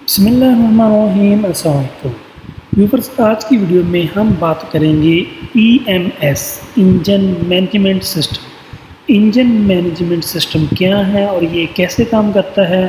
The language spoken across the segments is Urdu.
بسم اللہ الرحمن الرحیم۔ السلام علیکم ویورز، آج کی ویڈیو میں ہم بات کریں گے EMS engine management system. Engine management system کیا ہے اور یہ کیسے کام کرتا ہے،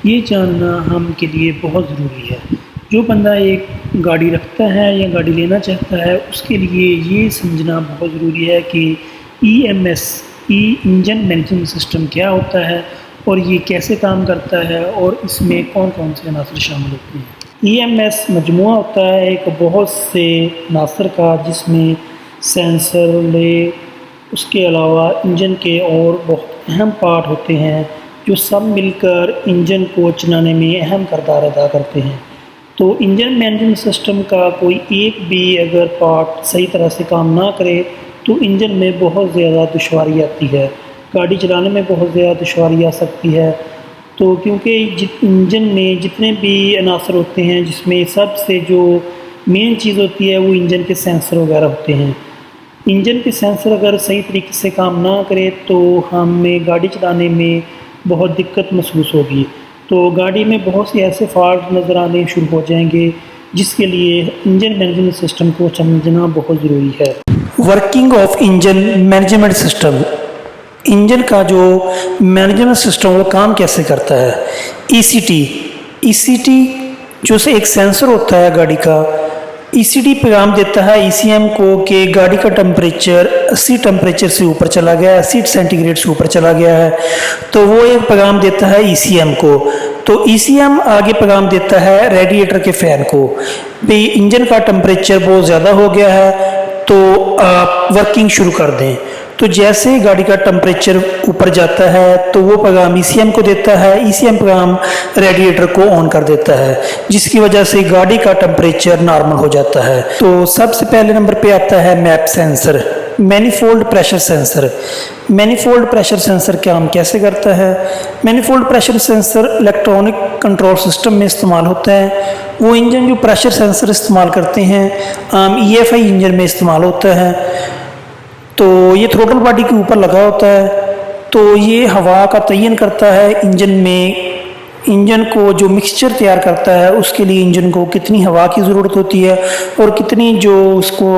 یہ جاننا ہم کے لیے بہت ضروری ہے۔ جو بندہ ایک گاڑی رکھتا ہے یا گاڑی لینا چاہتا ہے، اس کے لیے یہ سمجھنا بہت ضروری ہے کہ EMS انجن مینجمنٹ سسٹم کیا ہوتا ہے اور یہ کیسے کام کرتا ہے اور اس میں کون کون سے عناصر شامل ہوتے ہیں۔ EMS مجموعہ ہوتا ہے ایک بہت سے عناصر کا، جس میں سینسر، ریلے، اس کے علاوہ انجن کے اور بہت اہم پارٹ ہوتے ہیں جو سب مل کر انجن کو چلانے میں اہم کردار ادا کرتے ہیں۔ تو انجن مینجمنٹ سسٹم کا کوئی ایک بھی اگر پارٹ صحیح طرح سے کام نہ کرے تو انجن میں بہت زیادہ دشواری آتی ہے، گاڑی چلانے میں بہت زیادہ دشواری آ سکتی ہے۔ تو کیونکہ انجن میں جتنے بھی عناصر ہوتے ہیں، جس میں سب سے جو مین چیز ہوتی ہے وہ انجن کے سینسر وغیرہ ہوتے ہیں۔ انجن کے سینسر اگر صحیح طریقے سے کام نہ کرے تو ہمیں گاڑی چلانے میں بہت دقت محسوس ہوگی، تو گاڑی میں بہت سے ایسے فالٹ نظر آنے شروع ہو جائیں گے، جس کے لیے انجن مینجمنٹ سسٹم کو سمجھنا بہت ضروری ہے۔ Working of engine management system, engine کا جو مینجمنٹ سسٹم وہ کام کیسے کرتا ہے۔ ای سی ٹی جو سے ایک سینسر ہوتا ہے گاڑی کا، پیغام دیتا ہے ECM کو کہ گاڑی کا ٹمپریچر 80 ٹمپریچر سے اوپر چلا گیا ہے، 80 سینٹی گریڈ سے اوپر چلا گیا ہے، تو وہ ایک پیغام دیتا ہے ECM کو۔ تو ECM آگے پیغام دیتا ہے ریڈیٹر کے فین کو، بھی انجن کا ٹمپریچر بہت زیادہ ہو گیا ہے تو آپ ورکنگ شروع کر دیں۔ تو جیسے ہی گاڑی کا ٹمپریچر اوپر جاتا ہے تو وہ پیغام ECM کو دیتا ہے، ECM پیغام ریڈیٹر کو آن کر دیتا ہے، جس کی وجہ سے گاڑی کا ٹمپریچر نارمل ہو جاتا ہے۔ تو سب سے پہلے نمبر پہ آتا ہے MAP sensor, manifold pressure sensor. Manifold pressure sensor کام کیسے کرتا ہے؟ Manifold pressure sensor electronic control system میں استعمال ہوتا ہے۔ وہ انجن جو پریشر سینسر استعمال کرتے ہیں عام EFI انجن میں استعمال ہوتا ہے، تو یہ تھروٹل باڈی کے اوپر لگا ہوتا ہے، تو یہ ہوا کا تعین کرتا ہے انجن میں۔ انجن کو جو مکسچر تیار کرتا ہے، اس کے لیے انجن کو کتنی ہوا کی ضرورت ہوتی ہے اور کتنی جو اس کو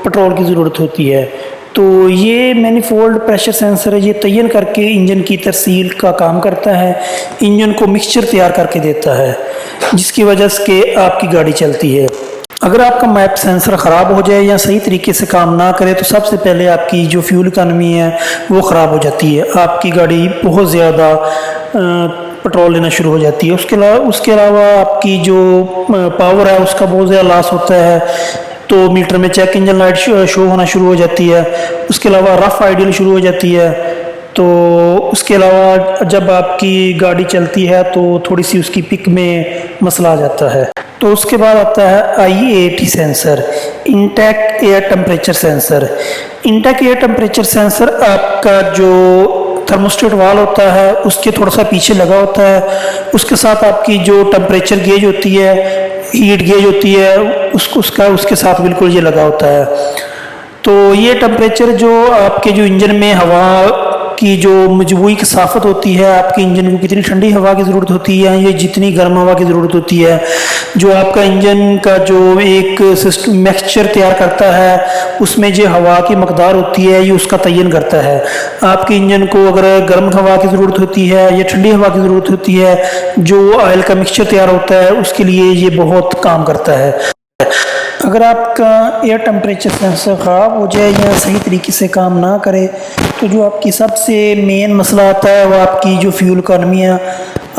پٹرول کی ضرورت ہوتی ہے۔ تو یہ مینیفولڈ پریشر سینسر یہ تعین کر کے انجن کی ترسیل کا کام کرتا ہے، انجن کو مکسچر تیار کر کے دیتا ہے، جس کی وجہ سے آپ کی گاڑی چلتی ہے۔ اگر آپ کا میپ سینسر خراب ہو جائے یا صحیح طریقے سے کام نہ کرے تو سب سے پہلے آپ کی جو فیول اکانومی ہے وہ خراب ہو جاتی ہے، آپ کی گاڑی بہت زیادہ پٹرول لینا شروع ہو جاتی ہے۔ اس کے علاوہ آپ کی جو پاور ہے اس کا بہت زیادہ لاس ہوتا ہے، تو میٹر میں چیک انجن لائٹ شو ہونا شروع ہو جاتی ہے۔ اس کے علاوہ رف آئیڈل شروع ہو جاتی ہے۔ تو اس کے علاوہ جب آپ کی گاڑی چلتی ہے تو تھوڑی سی اس کی پک میں مسئلہ آ جاتا ہے۔ تو اس کے بعد آتا ہے IAT sensor, intake air temperature sensor. Intake air temperature sensor آپ کا جو تھرموسٹیٹ وال ہوتا ہے اس کے تھوڑا سا پیچھے لگا ہوتا ہے، اس کے ساتھ آپ کی جو ٹمپریچر گیج ہوتی ہے، ہیٹ گیج ہوتی ہے، اس کے ساتھ بالکل یہ لگا ہوتا ہے۔ تو یہ ٹمپریچر جو آپ کے جو انجن میں ہوا کی جو مجموعی کثافت ہوتی ہے، آپ کے انجن کو کتنی ٹھنڈی ہوا کی ضرورت ہوتی ہے یا جتنی گرم ہوا کی ضرورت ہوتی ہے، جو آپ کا انجن کا جو ایک سسٹم میکسچر تیار کرتا ہے اس میں جو ہوا کی مقدار ہوتی ہے یہ اس کا تعین کرتا ہے۔ آپ کے انجن کو اگر گرم ہوا کی ضرورت ہوتی ہے یا ٹھنڈی ہوا کی ضرورت ہوتی ہے، جو آئل کا مکسچر تیار ہوتا ہے اس کے لیے یہ بہت کام کرتا ہے۔ اگر آپ کا ایئر ٹمپریچر سینسر خراب ہو جائے یا صحیح طریقے سے کام نہ کرے تو جو آپ کی سب سے مین مسئلہ آتا ہے وہ آپ کی جو فیول اکانومی ہے،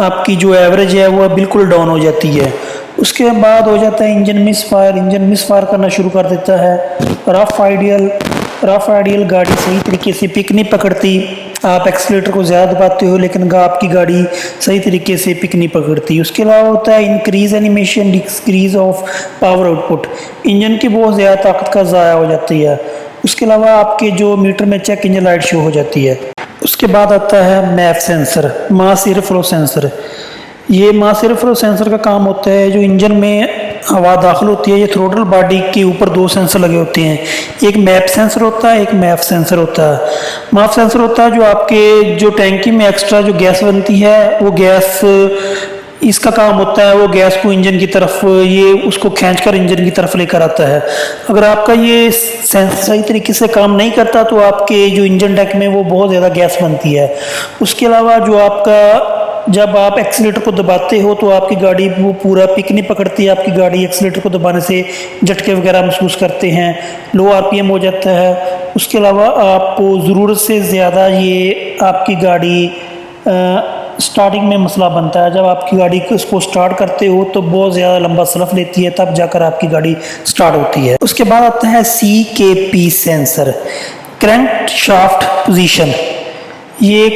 آپ کی جو ایوریج ہے وہ بالکل ڈاؤن ہو جاتی ہے۔ اس کے بعد ہو جاتا ہے انجن مس فائر کرنا شروع کر دیتا ہے۔ رف آئیڈیل گاڑی صحیح طریقے سے پک نہیں پکڑتی، آپ ایکسیلیٹر کو زیادہ دباتے ہو لیکن آپ کی گاڑی صحیح طریقے سے پک نہیں پکڑتی۔ اس کے علاوہ ہوتا ہے increase animation, decrease of power out put, engine کی بہت زیادہ طاقت کا ضائع ہو جاتی ہے۔ اس کے علاوہ آپ کے جو میٹر میں چیک انجن لائٹ شو ہو جاتی ہے۔ اس کے بعد آتا ہے میپ سینسر، ماس ایئر فلو سینسر۔ یہ ماس ایئر فلو سینسر کا کام ہوتا ہے جو انجن میں ہوا داخل ہوتی ہے، یہ تھروٹل باڈی کے اوپر دو سینسر لگے ہوتے ہیں، ایک میپ سینسر ہوتا ہے، ایک میپ سینسر ہوتا ہے۔ میپ سینسر ہوتا ہے جو آپ کے جو ٹینکی میں ایکسٹرا جو گیس بنتی ہے وہ گیس اس کا کام ہوتا ہے وہ گیس کو انجن کی طرف یہ اس کو کھینچ کر انجن کی طرف لے کر آتا ہے۔ اگر آپ کا یہ سینسر صحیح طریقے سے کام نہیں کرتا تو آپ کے جو انجن ڈیک میں وہ بہت زیادہ گیس بنتی ہے۔ اس کے علاوہ جو آپ کا جب آپ ایکسیلیٹر کو دباتے ہو تو آپ کی گاڑی وہ پورا پک نہیں پکڑتی، آپ کی گاڑی ایکسیلیٹر کو دبانے سے جھٹکے وغیرہ محسوس کرتے ہیں، لو آر پی ایم ہو جاتا ہے۔ اس کے علاوہ آپ کو ضرورت سے زیادہ یہ آپ کی گاڑی سٹارٹنگ میں مسئلہ بنتا ہے۔ جب آپ کی گاڑی اس کو سٹارٹ کرتے ہو تو بہت زیادہ لمبا سلف لیتی ہے، تب جا کر آپ کی گاڑی سٹارٹ ہوتی ہے۔ اس کے بعد آتا ہے CKP sensor, crankshaft position. یہ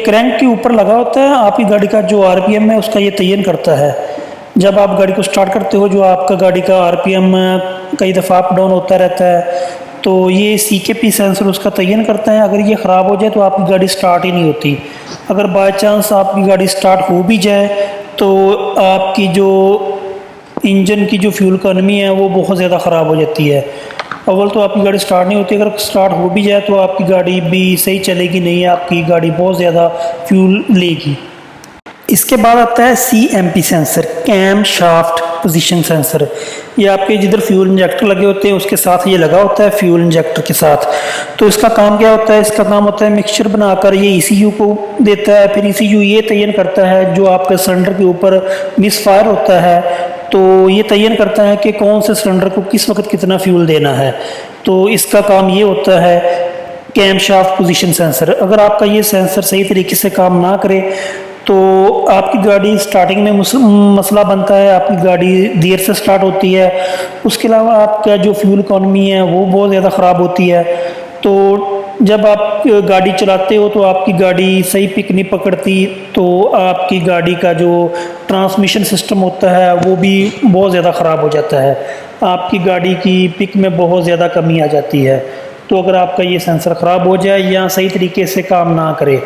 کرینک کے اوپر لگا ہوتا ہے، آپ کی گاڑی کا جو آر پی ایم ہے اس کا یہ تعین کرتا ہے۔ جب آپ گاڑی کو سٹارٹ کرتے ہو جو آپ کا گاڑی کا آر پی ایم کئی دفعہ اپ ڈاؤن ہوتا رہتا ہے، تو یہ CKP سینسر اس کا تعین کرتا ہے۔ اگر یہ خراب ہو جائے تو آپ کی گاڑی سٹارٹ ہی نہیں ہوتی۔ اگر بائی چانس آپ کی گاڑی سٹارٹ ہو بھی جائے تو آپ کی جو انجن کی جو فیول اکانومی ہے وہ بہت زیادہ خراب ہو جاتی ہے۔ اول تو آپ کی گاڑی سٹارٹ نہیں ہوتی، اگر سٹارٹ ہو بھی جائے تو آپ کی گاڑی بھی صحیح چلے گی نہیں، آپ کی گاڑی بہت زیادہ فیول لے گی۔ اس کے بعد آتا ہے CMP sensor, camshaft position sensor. یہ آپ کے جدھر فیول انجیکٹر لگے ہوتے ہیں اس کے ساتھ یہ لگا ہوتا ہے، فیول انجیکٹر کے ساتھ۔ تو اس کا کام کیا ہوتا ہے؟ اس کا کام ہوتا ہے مکسچر بنا کر یہ ECU کو دیتا ہے، پھر ECU یہ تعین کرتا ہے جو آپ کے سلنڈر کے اوپر مس فائر ہوتا ہے تو یہ تعین کرتا ہے کہ کون سے سلنڈر کو کس وقت کتنا فیول دینا ہے۔ تو اس کا کام یہ ہوتا ہے کیم شافٹ پوزیشن سینسر۔ اگر آپ کا یہ سینسر صحیح طریقے سے کام نہ کرے تو آپ کی گاڑی سٹارٹنگ میں مسئلہ بنتا ہے، آپ کی گاڑی دیر سے سٹارٹ ہوتی ہے۔ اس کے علاوہ آپ کا جو فیول اکانومی ہے وہ بہت زیادہ خراب ہوتی ہے۔ تو جب آپ گاڑی چلاتے ہو تو آپ کی گاڑی صحیح پک نہیں پکڑتی، تو آپ کی گاڑی کا جو ٹرانسمیشن سسٹم ہوتا ہے وہ بھی بہت زیادہ خراب ہو جاتا ہے، آپ کی گاڑی کی پک میں بہت زیادہ کمی آ جاتی ہے۔ تو اگر آپ کا یہ سینسر خراب ہو جائے یا صحیح طریقے سے کام نہ کرے،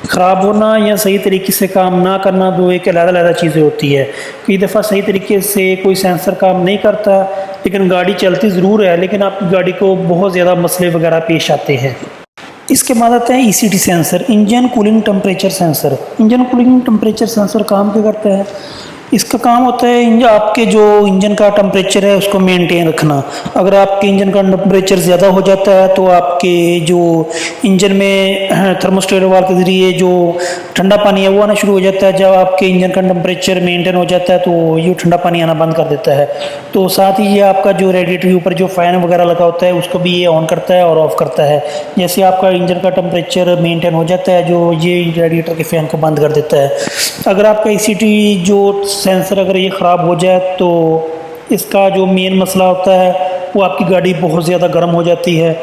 خراب ہونا یا صحیح طریقے سے کام نہ کرنا دو ایک علیحدہ چیزیں ہوتی ہے۔ کئی دفعہ صحیح طریقے سے کوئی سینسر کام نہیں کرتا لیکن گاڑی چلتی ضرور ہے، لیکن آپ کی گاڑی کو بہت زیادہ مسئلے وغیرہ پیش آتے ہیں۔ اس کے بعد آتا ہے ECT sensor, engine cooling temperature sensor. Engine cooling temperature sensor کام کیا کرتا ہے؟ اس کا کام ہوتا ہے آپ کے جو انجن کا ٹمپریچر ہے اس کو مینٹین رکھنا۔ اگر آپ کے انجن کا ٹمپریچر زیادہ ہو جاتا ہے تو آپ کے جو انجن میں تھرموسٹیٹ وال کے ذریعے جو ٹھنڈا پانی ہے وہ آنا شروع ہو جاتا ہے۔ جب آپ کے انجن کا ٹمپریچر مینٹین ہو جاتا ہے تو یہ ٹھنڈا پانی آنا بند کر دیتا ہے۔ تو ساتھ ہی یہ آپ کا جو ریڈیٹر کے اوپر جو فین وغیرہ لگا ہوتا ہے اس کو بھی یہ آن کرتا ہے اور آف کرتا ہے۔ جیسے آپ کا انجن کا ٹمپریچر مینٹین ہو جاتا ہے جو یہ ریڈیٹر کے فین کو بند کر دیتا ہے۔ اگر آپ کا ECT جو سینسر اگر یہ خراب ہو جائے تو اس کا جو مین مسئلہ ہوتا ہے وہ آپ کی گاڑی بہت زیادہ گرم ہو جاتی ہے۔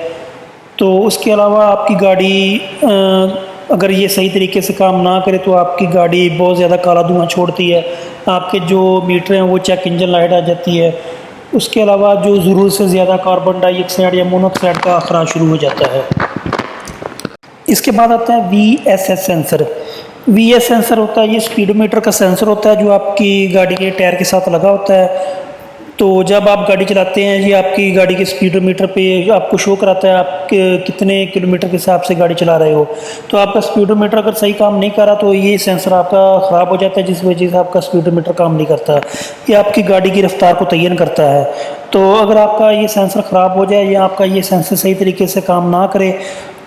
تو اس کے علاوہ آپ کی گاڑی اگر یہ صحیح طریقے سے کام نہ کرے تو آپ کی گاڑی بہت زیادہ کالا دھواں چھوڑتی ہے، آپ کے جو میٹر ہیں وہ چیک انجن لائٹ آ جاتی ہے۔ اس کے علاوہ جو ضرورت سے زیادہ کاربن ڈائی آکسائڈ یا مونوآکسائڈ کا اخراج شروع ہو جاتا ہے۔ اس کے بعد آتا ہے VSS سینسر۔ VS سینسر ہوتا ہے یہ اسپیڈو میٹر کا سینسر ہوتا ہے جو آپ کی گاڑی کے ٹائر کے ساتھ لگا ہوتا ہے۔ تو جب آپ گاڑی چلاتے ہیں یہ آپ کی گاڑی کے اسپیڈو میٹر پہ آپ کو شو کراتا ہے آپ کتنے کلومیٹر کے حساب سے گاڑی چلا رہے ہو۔ تو آپ کا اسپیڈو میٹر اگر صحیح کام نہیں کر رہا تو یہ سینسر آپ کا خراب ہو جاتا ہے، جس وجہ سے آپ کا اسپیڈو میٹر کام نہیں کرتا۔ یہ آپ کی گاڑی کی رفتار کو تعین کرتا ہے۔ تو اگر آپ کا یہ سینسر خراب ہو جائے یا آپ کا یہ سینسر صحیح طریقے سے کام نہ کرے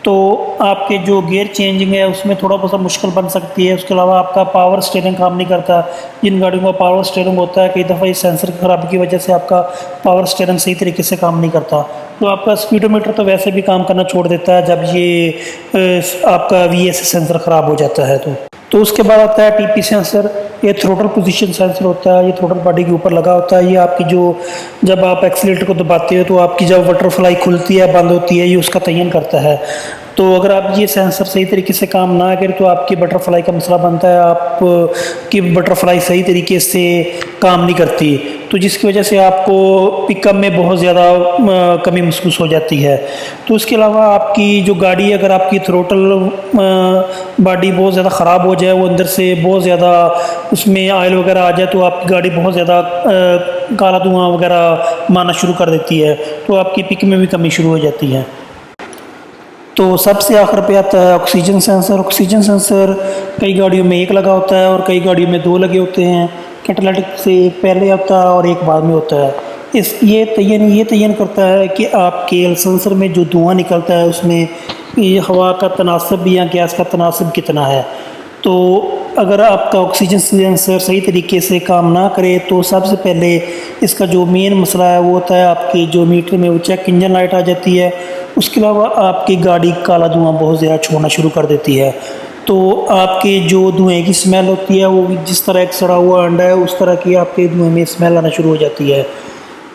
تو آپ کے جو گیئر چینجنگ ہے اس میں تھوڑا بہت مشکل بن سکتی ہے۔ اس کے علاوہ آپ کا پاور سٹیئرنگ کام نہیں کرتا۔ جن گاڑیوں کا پاور سٹیئرنگ ہوتا ہے کئی دفعہ اس سینسر کی خرابی کی وجہ سے آپ کا پاور سٹیئرنگ صحیح طریقے سے کام نہیں کرتا۔ تو آپ کا اسپیڈو میٹر تو ویسے بھی کام کرنا چھوڑ دیتا ہے جب یہ آپ کا VSS سینسر خراب ہو جاتا ہے۔ تو اس کے بعد آتا ہے TP سینسر، یہ تھروٹل پوزیشن سینسر ہوتا ہے، یہ تھروٹل باڈی کے اوپر لگا ہوتا ہے۔ یہ آپ کی جو جب آپ ایکسیلیٹر کو دباتے ہو تو آپ کی جب بٹر فلائی کھلتی ہے بند ہوتی ہے یہ اس کا تعین کرتا ہے۔ تو اگر آپ یہ سینسر صحیح طریقے سے کام نہ کرے تو آپ کی بٹر فلائی کا مسئلہ بنتا ہے، آپ کی بٹر فلائی صحیح طریقے سے کام نہیں کرتی، تو جس کی وجہ سے آپ کو پک اپ میں بہت زیادہ کمی محسوس ہو جاتی ہے۔ تو اس کے علاوہ آپ کی جو گاڑی اگر آپ کی تھروٹل باڈی بہت زیادہ خراب ہو جائے، وہ اندر سے بہت زیادہ اس میں آئل وغیرہ آ جائے تو آپ کی گاڑی بہت زیادہ کالا دھواں وغیرہ مارنا شروع کر دیتی ہے، تو آپ کی پک میں بھی کمی شروع ہو جاتی ہے۔ تو سب سے آخر پہ آتا ہے آکسیجن سینسر۔ آکسیجن سینسر کئی گاڑیوں میں ایک لگا ہوتا ہے اور کئی گاڑیوں میں 2 لگے ہوتے ہیں، کیٹالٹک سے ایک پہلے آتا ہے اور ایک بعد میں ہوتا ہے۔ یہ تعین کرتا ہے کہ آپ کے سینسر میں جو دھواں نکلتا ہے اس میں یہ ہوا کا تناسب یا گیس کا تناسب کتنا ہے۔ تو اگر آپ کا آکسیجن سینسر صحیح طریقے سے کام نہ کرے تو سب سے پہلے اس کا جو مین مسئلہ ہے وہ ہوتا ہے آپ کے جو میٹر میں وہ چیک انجن لائٹ آ جاتی ہے۔ اس کے علاوہ آپ کی گاڑی کالا دھواں بہت زیادہ چھوڑنا شروع کر دیتی ہے، تو آپ کے جو دھوئیں کی اسمیل ہوتی ہے وہ جس طرح ایک سڑا ہوا انڈا ہے اس طرح کی آپ کے دھوئیں میں اسمیل آنا شروع ہو جاتی ہے۔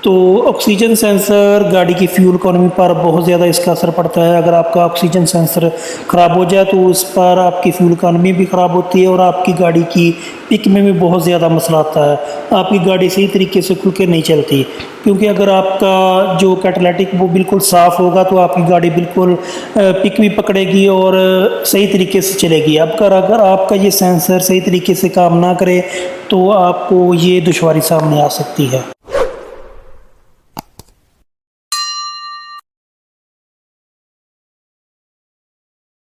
تو آکسیجن سینسر گاڑی کی فیول اکانومی پر بہت زیادہ اس کا اثر پڑتا ہے۔ اگر آپ کا آکسیجن سینسر خراب ہو جائے تو اس پر آپ کی فیول اکانومی بھی خراب ہوتی ہے اور آپ کی گاڑی کی پک میں بھی بہت زیادہ مسئلہ آتا ہے۔ آپ کی گاڑی صحیح طریقے سے کھل کے نہیں چلتی، کیونکہ اگر آپ کا جو کیٹالٹک وہ بالکل صاف ہوگا تو آپ کی گاڑی بالکل پک بھی پکڑے گی اور صحیح طریقے سے چلے گی۔ اب اگر آپ کا یہ سینسر صحیح طریقے سے کام نہ کرے تو آپ کو یہ دشواری سامنے آ سکتی ہے۔